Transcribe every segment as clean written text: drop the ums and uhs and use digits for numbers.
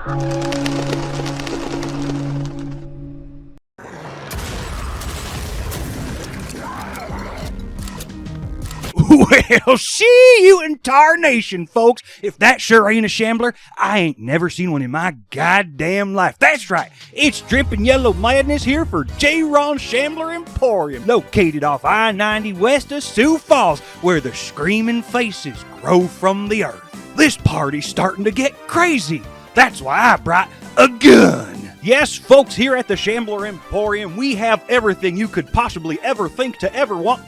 Well, see you in tarnation, folks. If that sure ain't a shambler, I ain't never seen one in my goddamn life. That's right. It's Drippin' Yellow Madness here for J-Ron Shambler Emporium, located off I-90 west of Sioux Falls, where the screaming faces grow from the earth. This party's starting to get crazy. That's why I brought a gun. Yes, folks, here at the Shambler Emporium, we have everything you could possibly ever think to ever want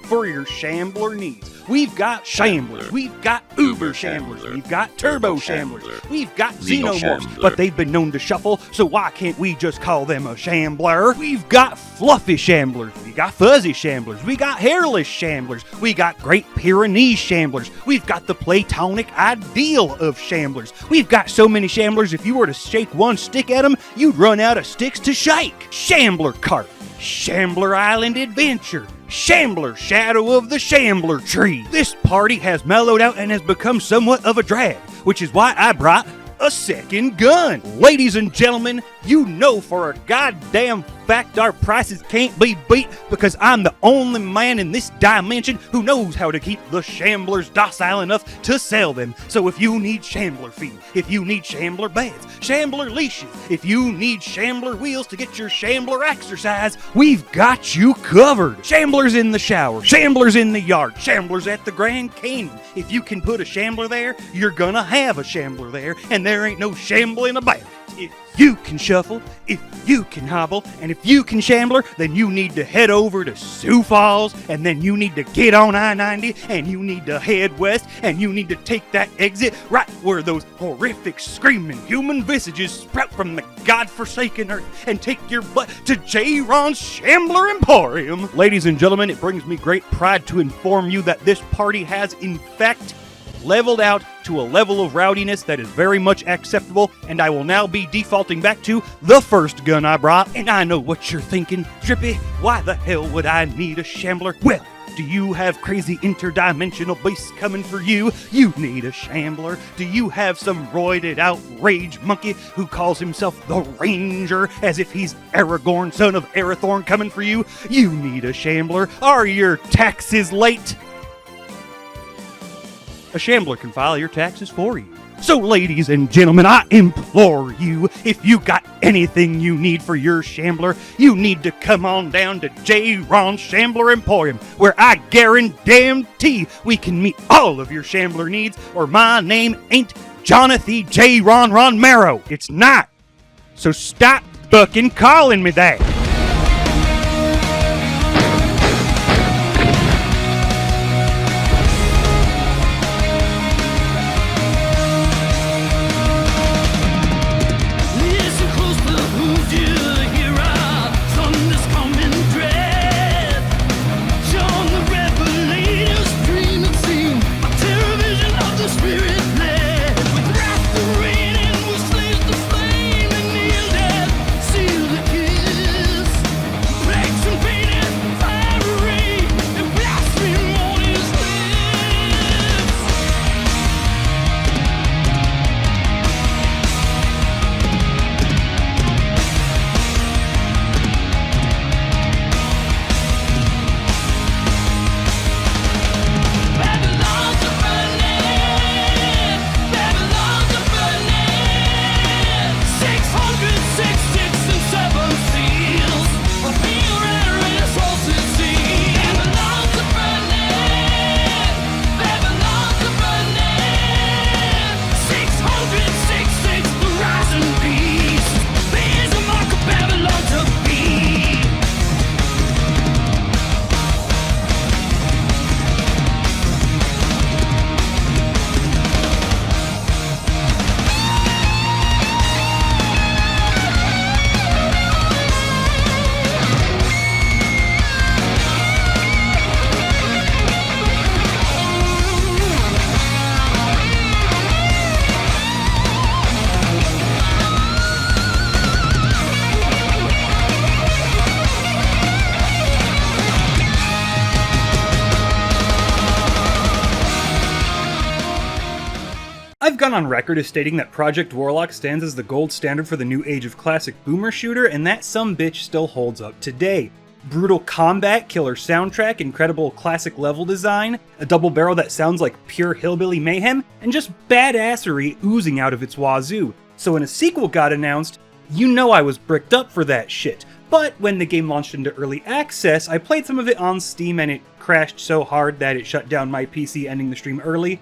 for your shambler needs. We've got shamblers, we've got uber shamblers, we've got turbo shamblers, we've got xenomorphs, but they've been known to shuffle, so why can't we just call them a shambler? We've got fluffy shamblers, we got fuzzy shamblers, we got hairless shamblers, we got Great Pyrenees shamblers, we've got the Platonic ideal of shamblers. We've got so many shamblers, if you were to shake one stick at them, you'd run out of sticks to shake. Shambler Cart, Shambler Island Adventure, Shambler Shadow of the Shambler Tree. This party has mellowed out and has become somewhat of a drag, which is why I brought a second gun. Ladies and gentlemen, you know for a goddamn fact our prices can't be beat because I'm the only man in this dimension who knows how to keep the shamblers docile enough to sell them. So if you need shambler feed, if you need shambler beds, shambler leashes, if you need shambler wheels to get your shambler exercise, we've got you covered. Shamblers in the shower, shamblers in the yard, shamblers at the Grand Canyon. If you can put a shambler there, you're gonna have a shambler there, and there ain't no shambling about it. If you can shuffle, if you can hobble, and if you can shambler, then you need to head over to Sioux Falls, and then you need to get on I-90, and you need to head west, and you need to take that exit right where those horrific, screaming human visages sprout from the godforsaken earth, and take your butt to J-Ron's Shambler Emporium. Ladies and gentlemen, it brings me great pride to inform you that this party has, in fact, leveled out to a level of rowdiness that is very much acceptable, and I will now be defaulting back to the first gun I brought. And I know what you're thinking, Drippy, why the hell would I need a shambler? Well, do you have crazy interdimensional beasts coming for you? You need a shambler. Do you have some roided out rage monkey who calls himself the Ranger as if he's Aragorn, son of Arathorn, coming for you? You need a shambler. Are your taxes late? A shambler can file your taxes for you. So, ladies and gentlemen, I implore you, if you got anything you need for your shambler, you need to come on down to J-Ron Shambler Emporium, where I guarantee we can meet all of your shambler needs, or my name ain't Jonathan J-Ron Romero. It's not. So stop fucking calling me that. I've gone on record as stating that Project Warlock stands as the gold standard for the new age of classic boomer shooter, and that sumbitch still holds up today. Brutal combat, killer soundtrack, incredible classic level design, a double barrel that sounds like pure hillbilly mayhem, and just badassery oozing out of its wazoo. So when a sequel got announced, you know I was bricked up for that shit. But when the game launched into early access, I played some of it on Steam and it crashed so hard that it shut down my PC, ending the stream early.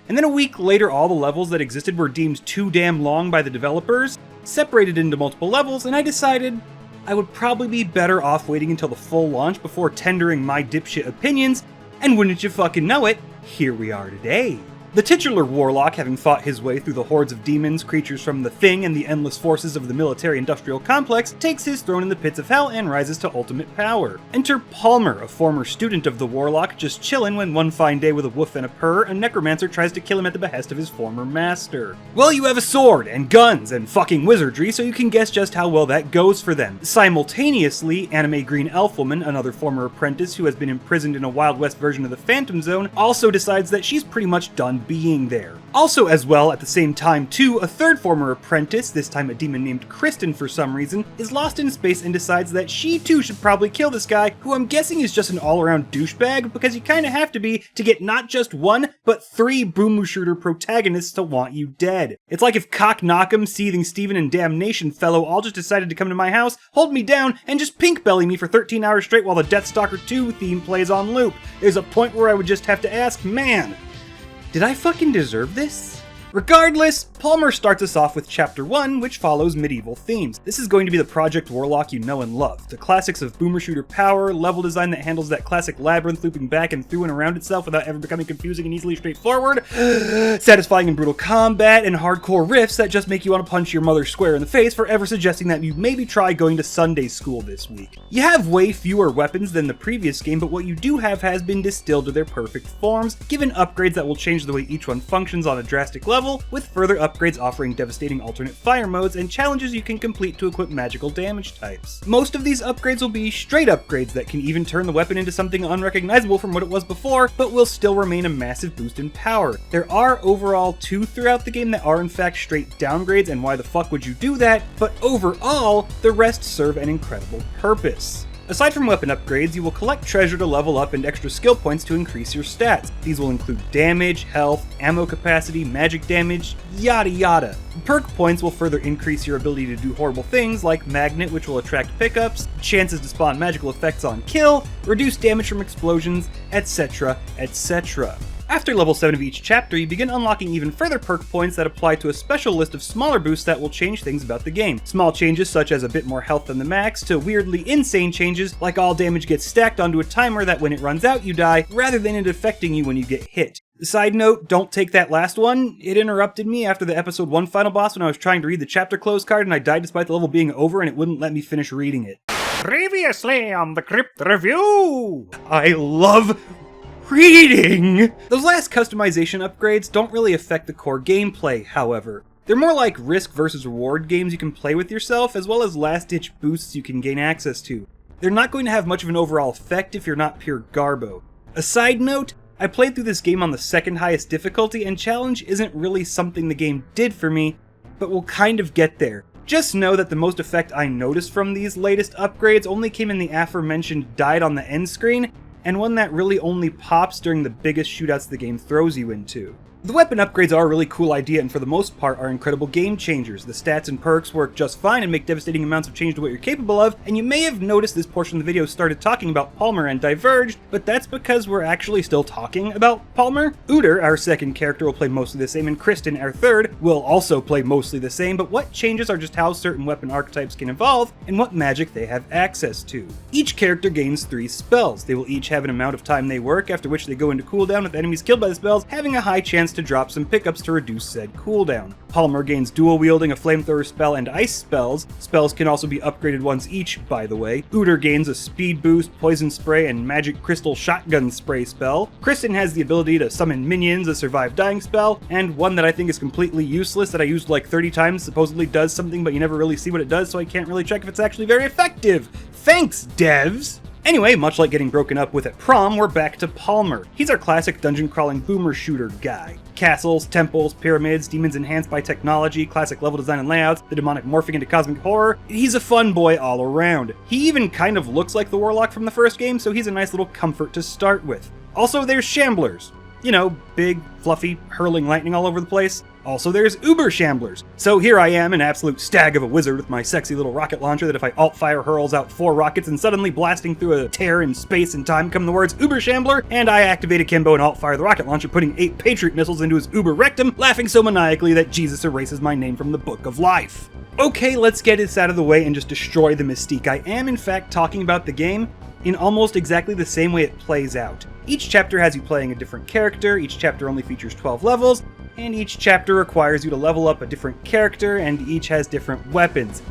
And then a week later, all the levels that existed were deemed too damn long by the developers, separated into multiple levels, and I decided I would probably be better off waiting until the full launch before tendering my dipshit opinions, and wouldn't you fucking know it, here we are today. The titular Warlock, having fought his way through the hordes of demons, creatures from the Thing, and the endless forces of the military-industrial complex, takes his throne in the pits of hell and rises to ultimate power. Enter Palmer, a former student of the Warlock, just chillin' when one fine day with a woof and a purr, a necromancer tries to kill him at the behest of his former master. Well, you have a sword, and guns, and fucking wizardry, so you can guess just how well that goes for them. Simultaneously, Anime Green Elf Woman, another former apprentice who has been imprisoned in a Wild West version of the Phantom Zone, also decides that she's pretty much done being there. Also as well, at the same time too, a third former apprentice, this time a demon named Kristen for some reason, is lost in space and decides that she too should probably kill this guy, who I'm guessing is just an all-around douchebag, because you kinda have to be to get not just one, but 3 boomer shooter protagonists to want you dead. It's like if Cock Knockem, Seething Steven, and Damnation Fellow all just decided to come to my house, hold me down, and just pink belly me for 13 hours straight while the Deathstalker 2 theme plays on loop. There's a point where I would just have to ask, man, did I fucking deserve this? Regardless, Palmer starts us off with Chapter 1, which follows medieval themes. This is going to be the Project Warlock you know and love. The classics of boomer shooter power, level design that handles that classic labyrinth looping back and through and around itself without ever becoming confusing and easily straightforward, satisfying and brutal combat, and hardcore riffs that just make you want to punch your mother square in the face for ever suggesting that you maybe try going to Sunday school this week. You have way fewer weapons than the previous game, but what you do have has been distilled to their perfect forms, given upgrades that will change the way each one functions on a drastic level, with further upgrades offering devastating alternate fire modes and challenges you can complete to equip magical damage types. Most of these upgrades will be straight upgrades that can even turn the weapon into something unrecognizable from what it was before, but will still remain a massive boost in power. There are overall 2 throughout the game that are in fact straight downgrades, and why the fuck would you do that? But overall, the rest serve an incredible purpose. Aside from weapon upgrades, you will collect treasure to level up and extra skill points to increase your stats. These will include damage, health, ammo capacity, magic damage, yada yada. Perk points will further increase your ability to do horrible things like Magnet, which will attract pickups, chances to spawn magical effects on kill, reduce damage from explosions, etc, etc. After level 7 of each chapter, you begin unlocking even further perk points that apply to a special list of smaller boosts that will change things about the game. Small changes such as a bit more health than the max, to weirdly insane changes like all damage gets stacked onto a timer that when it runs out you die, rather than it affecting you when you get hit. Side note, don't take that last one. It interrupted me after the episode 1 final boss when I was trying to read the chapter close card and I died despite the level being over and it wouldn't let me finish reading it. Previously on the Crypt Revue! I love reading! Those last customization upgrades don't really affect the core gameplay, however. They're more like risk versus reward games you can play with yourself, as well as last-ditch boosts you can gain access to. They're not going to have much of an overall effect if you're not pure garbo. A side note, I played through this game on the second highest difficulty, and challenge isn't really something the game did for me, but we'll kind of get there. Just know that the most effect I noticed from these latest upgrades only came in the aforementioned died on the end screen, and one that really only pops during the biggest shootouts the game throws you into. The weapon upgrades are a really cool idea and for the most part are incredible game changers. The stats and perks work just fine and make devastating amounts of change to what you're capable of, and you may have noticed this portion of the video started talking about Palmer and diverged, but that's because we're actually still talking about Palmer. Uter, our second character, will play mostly the same, and Kristen, our third, will also play mostly the same, but what changes are just how certain weapon archetypes can evolve and what magic they have access to. Each character gains 3 spells. They will each have an amount of time they work, after which they go into cooldown with enemies killed by the spells, having a high chance to drop some pickups to reduce said cooldown. Palmer gains dual wielding, a flamethrower spell, and ice spells. Spells can also be upgraded once each, by the way. Uter gains a speed boost, poison spray, and magic crystal shotgun spray spell. Kristen has the ability to summon minions, a survive dying spell, and one that I think is completely useless that I used like 30 times, supposedly does something but you never really see what it does, so I can't really check if it's actually very effective. Thanks, devs! Anyway, much like getting broken up with at prom, we're back to Palmer. He's our classic dungeon crawling boomer shooter guy. castles, temples, pyramids, demons enhanced by technology, classic level design and layouts, the demonic morphing into cosmic horror. He's a fun boy all around. He even kind of looks like the Warlock from the first game, so he's a nice little comfort to start with. Also, there's Shamblers. You know, big, fluffy, hurling lightning all over the place. Also, there's Uber Shamblers. So here I am, an absolute stag of a wizard with my sexy little rocket launcher that if I alt-fire hurls out 4 rockets and suddenly blasting through a tear in space and time come the words Uber Shambler, and I activate akimbo and alt-fire the rocket launcher, putting 8 Patriot missiles into his Uber rectum, laughing so maniacally that Jesus erases my name from the Book of Life. Okay, let's get this out of the way and just destroy the mystique. I am, in fact, talking about the game in almost exactly the same way it plays out. Each chapter has you playing a different character, each chapter only features 12 levels, and each chapter requires you to level up a different character, and each has different weapons.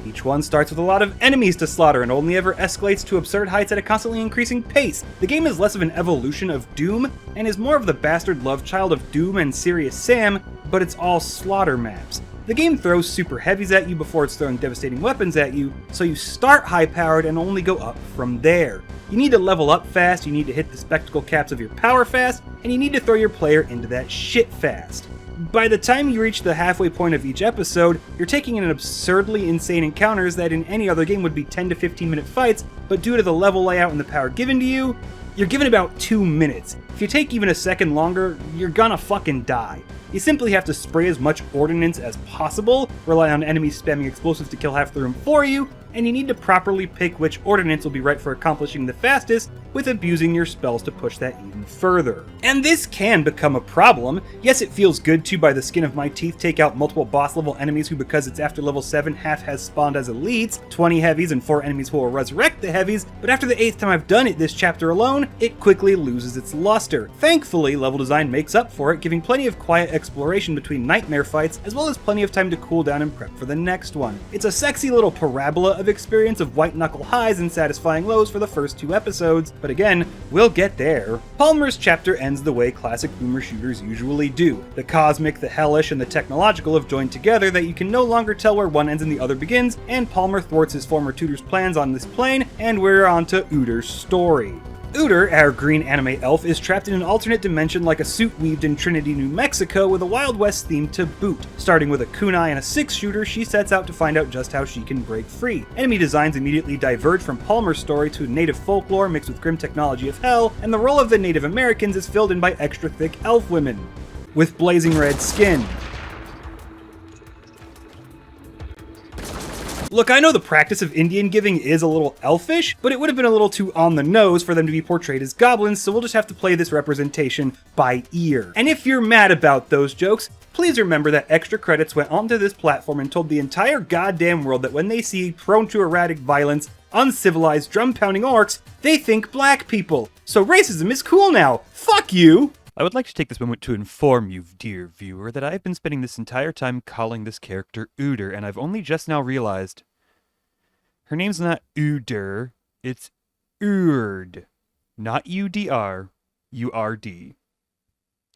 Each one starts with a lot of enemies to slaughter and only ever escalates to absurd heights at a constantly increasing pace. The game is less of an evolution of Doom, and is more of the bastard love child of Doom and Serious Sam, but it's all slaughter maps. The game throws super heavies at you before it's throwing devastating weapons at you, so you start high-powered and only go up from there. You need to level up fast, you need to hit the spectacle caps of your power fast, and you need to throw your player into that shit fast. By the time you reach the halfway point of each episode, you're taking in absurdly insane encounters that in any other game would be 10 to 15 minute fights, but due to the level layout and the power given to you, you're given about 2 minutes. If you take even a second longer, you're gonna fucking die. You simply have to spray as much ordnance as possible, rely on enemies spamming explosives to kill half the room for you, and you need to properly pick which ordnance will be right for accomplishing the fastest, with abusing your spells to push that even further. And this can become a problem. Yes, it feels good to, by the skin of my teeth, take out multiple boss level enemies who, because it's after level 7, half has spawned as elites, 20 heavies and 4 enemies who will resurrect the heavies, but after the 8th time I've done it this chapter alone, it quickly loses its luster. Thankfully, level design makes up for it, giving plenty of quiet exploration between nightmare fights, as well as plenty of time to cool down and prep for the next one. It's a sexy little parabola of experience of white-knuckle highs and satisfying lows for the first 2 episodes, but again, we'll get there. Palmer's chapter ends the way classic boomer shooters usually do. The cosmic, the hellish, and the technological have joined together that you can no longer tell where one ends and the other begins, and Palmer thwarts his former tutor's plans on this plane, and we're on to Uter's story. Uter, our green anime elf, is trapped in an alternate dimension like a suit weaved in Trinity, New Mexico, with a Wild West theme to boot. Starting with a kunai and a 6-shooter, she sets out to find out just how she can break free. Enemy designs immediately diverge from Palmer's story to native folklore mixed with grim technology of hell, and the role of the Native Americans is filled in by extra thick elf women with blazing red skin. Look, I know the practice of Indian giving is a little elfish, but it would have been a little too on the nose for them to be portrayed as goblins, so we'll just have to play this representation by ear. And if you're mad about those jokes, please remember that extra credits went onto this platform and told the entire goddamn world that when they see prone to erratic violence, uncivilized, drum-pounding orcs, they think black people. So racism is cool now. Fuck you! I would like to take this moment to inform you, dear viewer, that I've been spending this entire time calling this character Uder, and I've only just now realized her name's not Uder, it's Urd. Not U-D-R, U-R-D.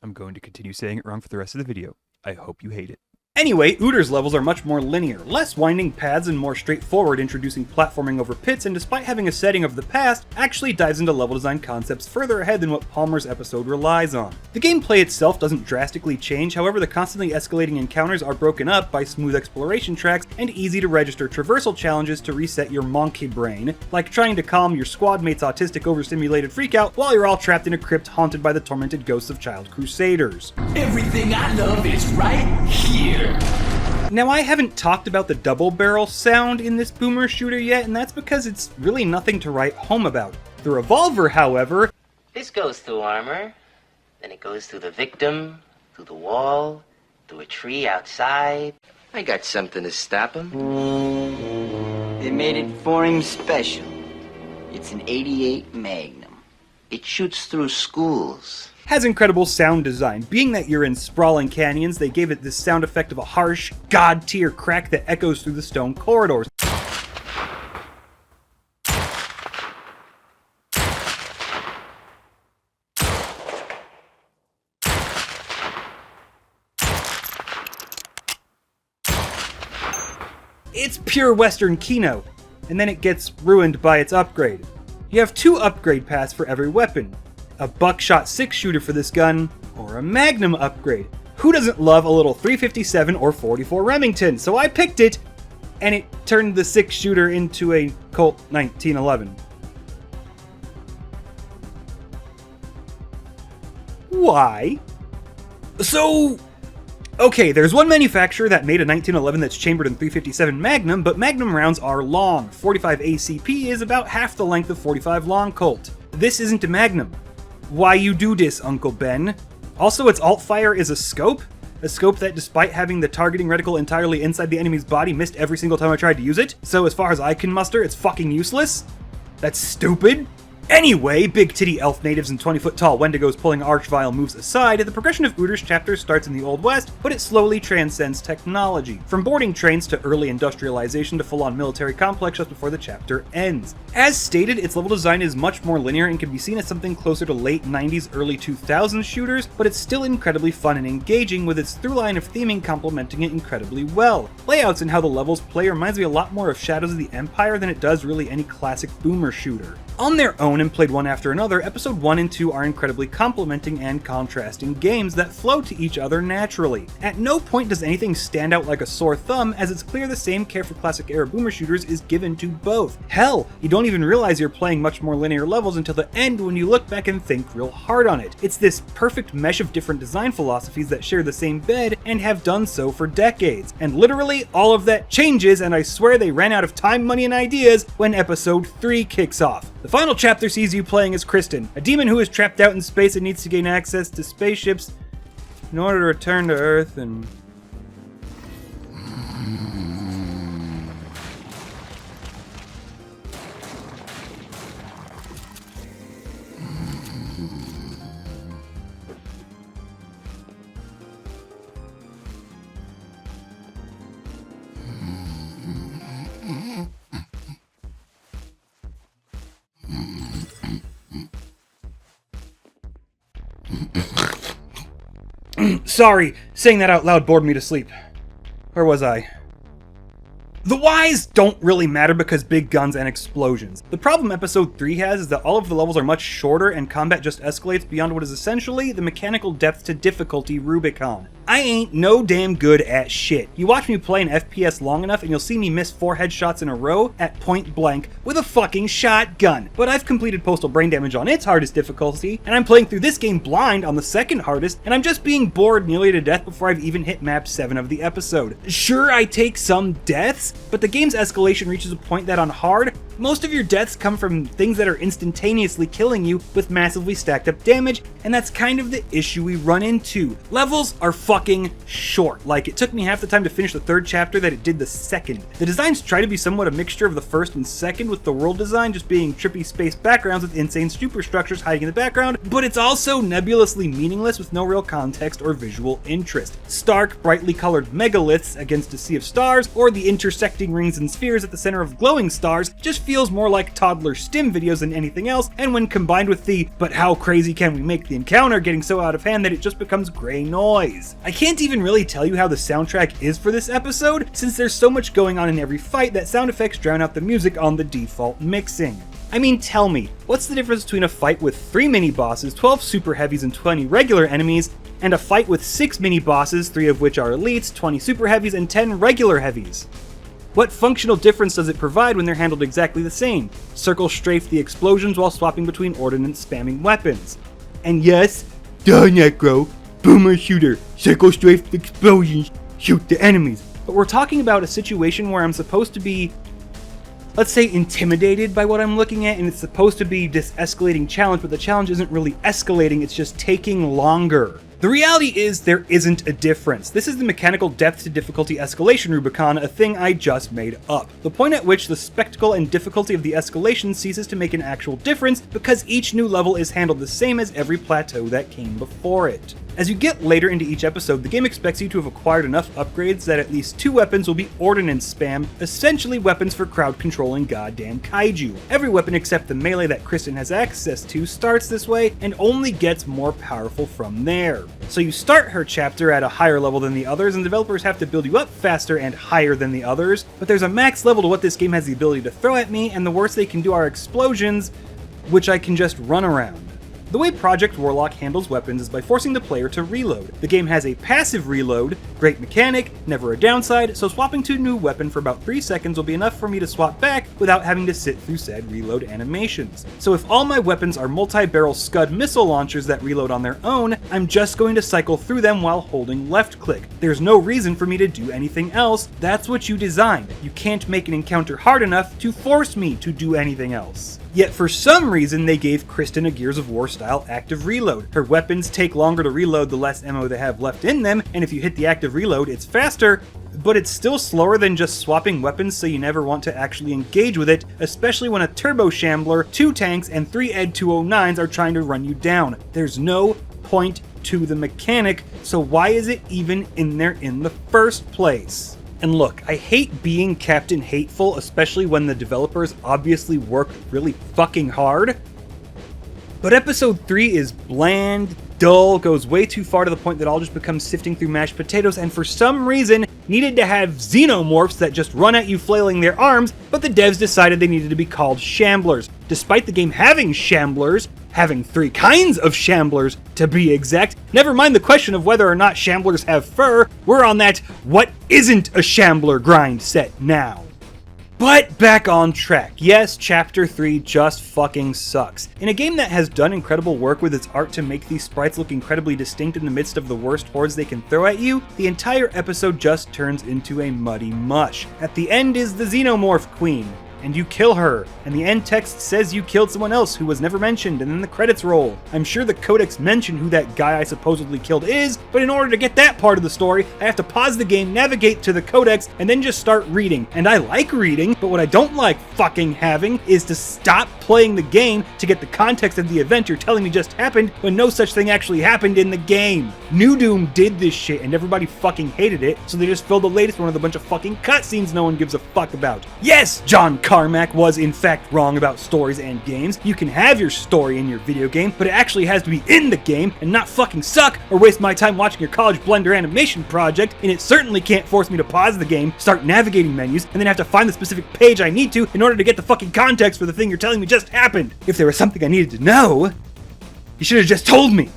I'm going to continue saying it wrong for the rest of the video. I hope you hate it. Anyway, Uter's levels are much more linear, less winding paths and more straightforward, introducing platforming over pits, and despite having a setting of the past, actually dives into level design concepts further ahead than what Palmer's episode relies on. The gameplay itself doesn't drastically change, however the constantly escalating encounters are broken up by smooth exploration tracks and easy to register traversal challenges to reset your monkey brain, like trying to calm your squad mate's autistic overstimulated freakout while you're all trapped in a crypt haunted by the tormented ghosts of child crusaders. Everything I love is right here. Now, I haven't talked about the double barrel sound in this boomer shooter yet, and that's because it's really nothing to write home about. The revolver, however... This goes through armor, then it goes through the victim, through the wall, through a tree outside. I got something to stop him. They made it for him special. It's an 88 Magnum. It shoots through schools. Has incredible sound design. Being that you're in sprawling canyons, they gave it this sound effect of a harsh, god-tier crack that echoes through the stone corridors. It's pure Western Kino, and then it gets ruined by its upgrade. You have 2 upgrade paths for every weapon. A Buckshot 6-shooter for this gun, or a Magnum upgrade. Who doesn't love a little 357 or 44 Remington? So I picked it, and it turned the 6-shooter into a Colt 1911. Why? So, okay, there's one manufacturer that made a 1911 that's chambered in 357 Magnum, but Magnum rounds are long. 45 ACP is about half the length of 45 Long Colt. This isn't a Magnum. Why you do this, Uncle Ben? Also, its alt-fire is a scope that, despite having the targeting reticle entirely inside the enemy's body, missed every single time I tried to use it. So as far as I can muster, it's fucking useless. That's stupid. Anyway, big titty elf natives and 20-foot tall Wendigos pulling archvile moves aside, the progression of Uter's chapter starts in the Old West, but it slowly transcends technology. From boarding trains to early industrialization to full-on military complex just before the chapter ends. As stated, its level design is much more linear and can be seen as something closer to late 90s, early 2000s shooters, but it's still incredibly fun and engaging, with its through line of theming complementing it incredibly well. Layouts and how the levels play reminds me a lot more of Shadows of the Empire than it does really any classic boomer shooter. On their own and played one after another, Episode 1 and 2 are incredibly complementing and contrasting games that flow to each other naturally. At no point does anything stand out like a sore thumb, as it's clear the same care for classic era boomer shooters is given to both. Hell, you don't even realize you're playing much more linear levels until the end when you look back and think real hard on it. It's this perfect mesh of different design philosophies that share the same bed and have done so for decades. And literally, all of that changes, and I swear they ran out of time, money, and ideas when Episode 3 kicks off. The final chapter sees you playing as Kristen, a demon who is trapped out in space and needs to gain access to spaceships in order to return to Earth and... Sorry, saying that out loud bored me to sleep. Where was I? The whys don't really matter because big guns and explosions. The problem Episode 3 has is that all of the levels are much shorter and combat just escalates beyond what is essentially the mechanical depth to difficulty Rubicon. I ain't no damn good at shit. You watch me play an FPS long enough and you'll see me miss 4 headshots in a row at point blank with a fucking shotgun. But I've completed Postal Brain Damage on its hardest difficulty, and I'm playing through this game blind on the second hardest, and I'm just being bored nearly to death before I've even hit map 7 of the episode. Sure, I take some deaths, but the game's escalation reaches a point that on hard, most of your deaths come from things that are instantaneously killing you with massively stacked up damage, and that's kind of the issue we run into. Levels are fucking short. Like, it took me half the time to finish the 3rd chapter that it did the 2nd. The designs try to be somewhat a mixture of the 1st and 2nd, with the world design just being trippy space backgrounds with insane superstructures hiding in the background, but it's also nebulously meaningless with no real context or visual interest. Stark, brightly colored megaliths against a sea of stars, or the intersecting rings and spheres at the center of glowing stars, just feels more like toddler stim videos than anything else, and when combined with the "but how crazy can we make the encounter" getting so out of hand that it just becomes gray noise. I can't even really tell you how the soundtrack is for this episode, since there's so much going on in every fight that sound effects drown out the music on the default mixing. I mean, tell me, what's the difference between a fight with 3 mini-bosses, 12 super heavies, and 20 regular enemies, and a fight with 6 mini-bosses, 3 of which are elites, 20 super heavies, and 10 regular heavies? What functional difference does it provide when they're handled exactly the same? Circle strafe the explosions while swapping between ordnance spamming weapons. And yes, the Necro, boomer shooter, circle strafe the explosions, shoot the enemies. But we're talking about a situation where I'm supposed to be, let's say, intimidated by what I'm looking at, and it's supposed to be this escalating challenge, but the challenge isn't really escalating, it's just taking longer. The reality is there isn't a difference. This is the mechanical depth to difficulty escalation Rubicon, a thing I just made up. The point at which the spectacle and difficulty of the escalation ceases to make an actual difference because each new level is handled the same as every plateau that came before it. As you get later into each episode, the game expects you to have acquired enough upgrades that at least 2 weapons will be ordnance spam, essentially weapons for crowd controlling goddamn kaiju. Every weapon except the melee that Kristen has access to starts this way and only gets more powerful from there. So you start her chapter at a higher level than the others, and developers have to build you up faster and higher than the others, but there's a max level to what this game has the ability to throw at me, and the worst they can do are explosions, which I can just run around. The way Project Warlock handles weapons is by forcing the player to reload. The game has a passive reload, great mechanic, never a downside, so swapping to a new weapon for about 3 seconds will be enough for me to swap back without having to sit through said reload animations. So if all my weapons are multi-barrel Scud missile launchers that reload on their own, I'm just going to cycle through them while holding left click. There's no reason for me to do anything else. That's what you designed. You can't make an encounter hard enough to force me to do anything else. Yet for some reason they gave Kristen a Gears of War style active reload. Her weapons take longer to reload the less ammo they have left in them, and if you hit the active reload it's faster, but it's still slower than just swapping weapons, so you never want to actually engage with it, especially when a turbo shambler, 2 tanks, and 3 Ed 209s are trying to run you down. There's no point to the mechanic, so why is it even in there in the first place? And look, I hate being Captain Hateful, especially when the developers obviously worked really fucking hard. But episode 3 is bland, dull, goes way too far to the point that all just becomes sifting through mashed potatoes, and for some reason needed to have xenomorphs that just run at you flailing their arms, but the devs decided they needed to be called shamblers. Despite the game having shamblers, having 3 kinds of shamblers to be exact, never mind the question of whether or not shamblers have fur, we're on that what isn't a shambler grind set now. But back on track. Yes, Chapter 3 just fucking sucks. In a game that has done incredible work with its art to make these sprites look incredibly distinct in the midst of the worst hordes they can throw at you, the entire episode just turns into a muddy mush. At the end is the Xenomorph Queen, and you kill her, and the end text says you killed someone else who was never mentioned, and then the credits roll. I'm sure the codex mentioned who that guy I supposedly killed is, but in order to get that part of the story, I have to pause the game, navigate to the codex, and then just start reading. And I like reading, but what I don't like fucking having is to stop playing the game to get the context of the event you're telling me just happened when no such thing actually happened in the game. New Doom did this shit and everybody fucking hated it, so they just filled the latest one with a bunch of fucking cutscenes no one gives a fuck about. Yes, John Carmack was in fact wrong about stories and games. You can have your story in your video game, but it actually has to be in the game and not fucking suck or waste my time watching your college Blender animation project, and it certainly can't force me to pause the game, start navigating menus, and then have to find the specific page I need to in order to get the fucking context for the thing you're telling me just happened. If there was something I needed to know, you should have just told me.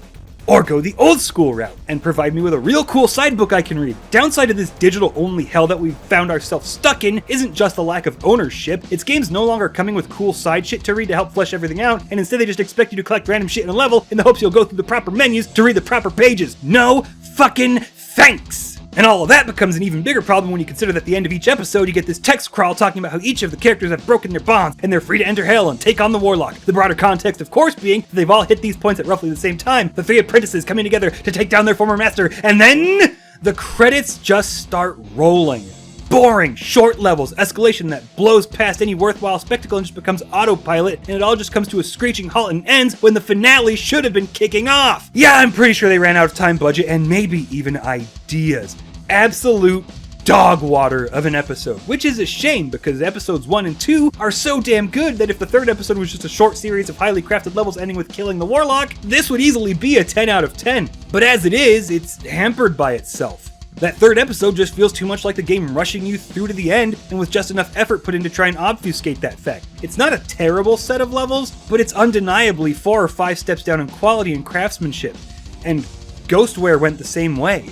Or go the old school route and provide me with a real cool side book I can read. Downside to this digital only hell that we've found ourselves stuck in isn't just the lack of ownership, it's games no longer coming with cool side shit to read to help flesh everything out, and instead they just expect you to collect random shit in a level in the hopes you'll go through the proper menus to read the proper pages. No fucking thanks! And all of that becomes an even bigger problem when you consider that at the end of each episode you get this text crawl talking about how each of the characters have broken their bonds and they're free to enter hell and take on the Warlock. The broader context of course being that they've all hit these points at roughly the same time, the 3 apprentices coming together to take down their former master, and then the credits just start rolling. Boring, short levels, escalation that blows past any worthwhile spectacle and just becomes autopilot, and it all just comes to a screeching halt and ends when the finale should have been kicking off. Yeah, I'm pretty sure they ran out of time, budget, and maybe even ideas. Absolute dog water of an episode, which is a shame because episodes 1 and 2 are so damn good that if the 3rd episode was just a short series of highly crafted levels ending with killing the Warlock, this would easily be a 10 out of 10. But as it is, it's hampered by itself. That 3rd episode just feels too much like the game rushing you through to the end, and with just enough effort put in to try and obfuscate that fact. It's not a terrible set of levels, but it's undeniably 4 or 5 steps down in quality and craftsmanship. And Ghostware went the same way.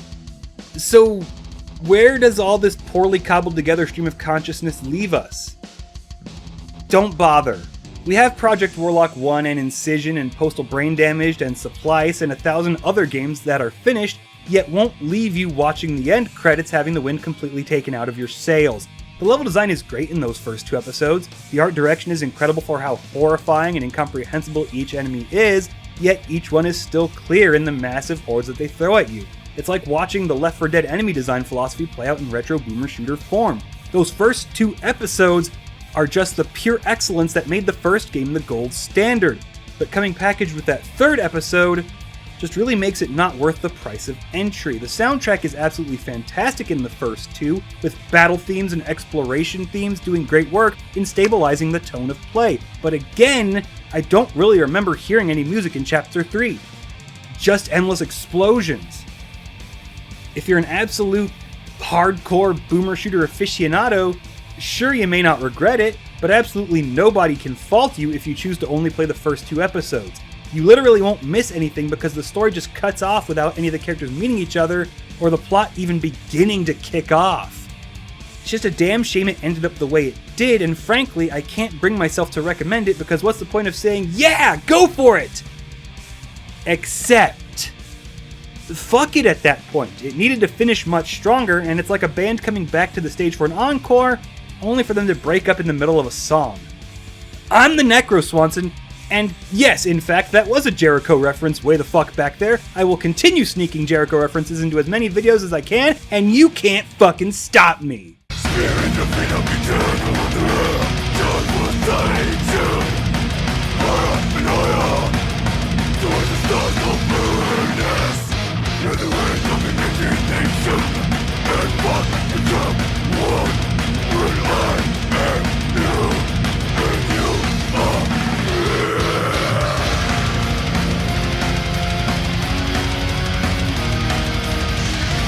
So, where does all this poorly cobbled together stream of consciousness leave us? Don't bother. We have Project Warlock 1 and Incision and Postal Brain Damaged and Supplice and 1,000 other games that are finished, yet won't leave you watching the end credits having the wind completely taken out of your sails. The level design is great in those first 2 episodes, the art direction is incredible for how horrifying and incomprehensible each enemy is, yet each one is still clear in the massive hordes that they throw at you. It's like watching the Left 4 Dead enemy design philosophy play out in retro boomer shooter form. Those first 2 episodes are just the pure excellence that made the first game the gold standard, but coming packaged with that 3rd episode just really makes it not worth the price of entry. The soundtrack is absolutely fantastic in the first 2, with battle themes and exploration themes doing great work in stabilizing the tone of play. But again, I don't really remember hearing any music in Chapter 3. Just endless explosions. If you're an absolute hardcore boomer shooter aficionado, sure you may not regret it, but absolutely nobody can fault you if you choose to only play the first 2 episodes. You literally won't miss anything because the story just cuts off without any of the characters meeting each other or the plot even beginning to kick off. It's just a damn shame it ended up the way it did, and frankly, I can't bring myself to recommend it because what's the point of saying, yeah, go for it? Except, fuck it at that point. It needed to finish much stronger, and it's like a band coming back to the stage for an encore, only for them to break up in the middle of a song. I'm the TheNecroswanson, and yes, in fact, that was a Jericho reference way the fuck back there. I will continue sneaking Jericho references into as many videos as I can, and you can't fucking stop me.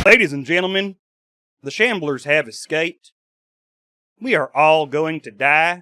Ladies and gentlemen, the Shamblers have escaped. We are all going to die